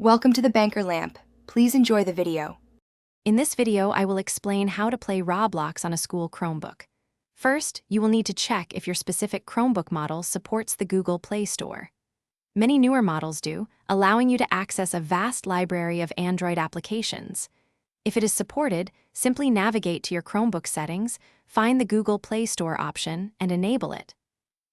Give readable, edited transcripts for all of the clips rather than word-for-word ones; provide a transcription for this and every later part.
Welcome to the Banker Lamp. Please enjoy the video. In this video, I will explain how to play Roblox on a school Chromebook. First, you will need to check if your specific Chromebook model supports the Google Play Store. Many newer models do, allowing you to access a vast library of Android applications. If it is supported, simply navigate to your Chromebook settings, find the Google Play Store option, and enable it.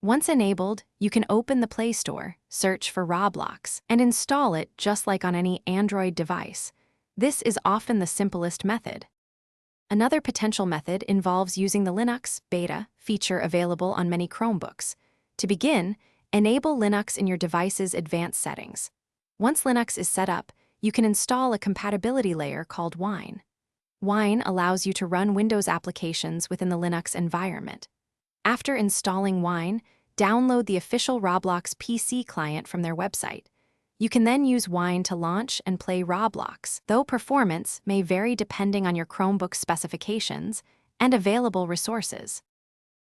Once enabled, you can open the Play Store, search for Roblox, and install it just like on any Android device. This is often the simplest method. Another potential method involves using the Linux beta feature available on many Chromebooks. To begin, enable Linux in your device's advanced settings. Once Linux is set up, you can install a compatibility layer called Wine. Wine allows you to run Windows applications within the Linux environment. After installing Wine, download the official Roblox PC client from their website. You can then use Wine to launch and play Roblox, though performance may vary depending on your Chromebook specifications and available resources.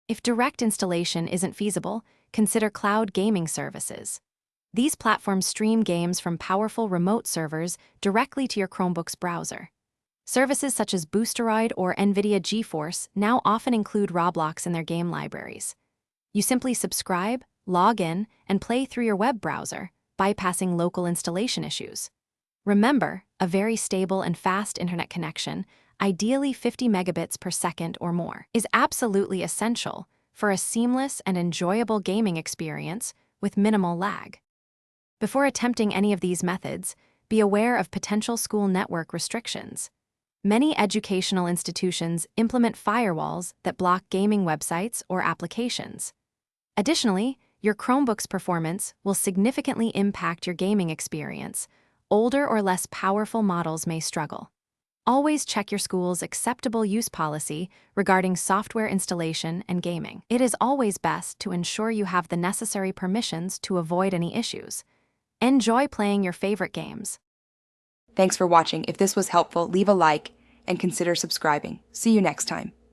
If direct installation isn't feasible, consider cloud gaming services. These platforms stream games from powerful remote servers directly to your Chromebook's browser. Services such as Boosteroid or NVIDIA GeForce now often include Roblox in their game libraries. You simply subscribe, log in, and play through your web browser, bypassing local installation issues. Remember, a very stable and fast internet connection, ideally 50 megabits per second or more, is absolutely essential for a seamless and enjoyable gaming experience with minimal lag. Before attempting any of these methods, be aware of potential school network restrictions. Many educational institutions implement firewalls that block gaming websites or applications. Additionally, your Chromebook's performance will significantly impact your gaming experience. Older or less powerful models may struggle. Always check your school's acceptable use policy regarding software installation and gaming. It is always best to ensure you have the necessary permissions to avoid any issues. Enjoy playing your favorite games. Thanks for watching. If this was helpful, leave a like and consider subscribing. See you next time.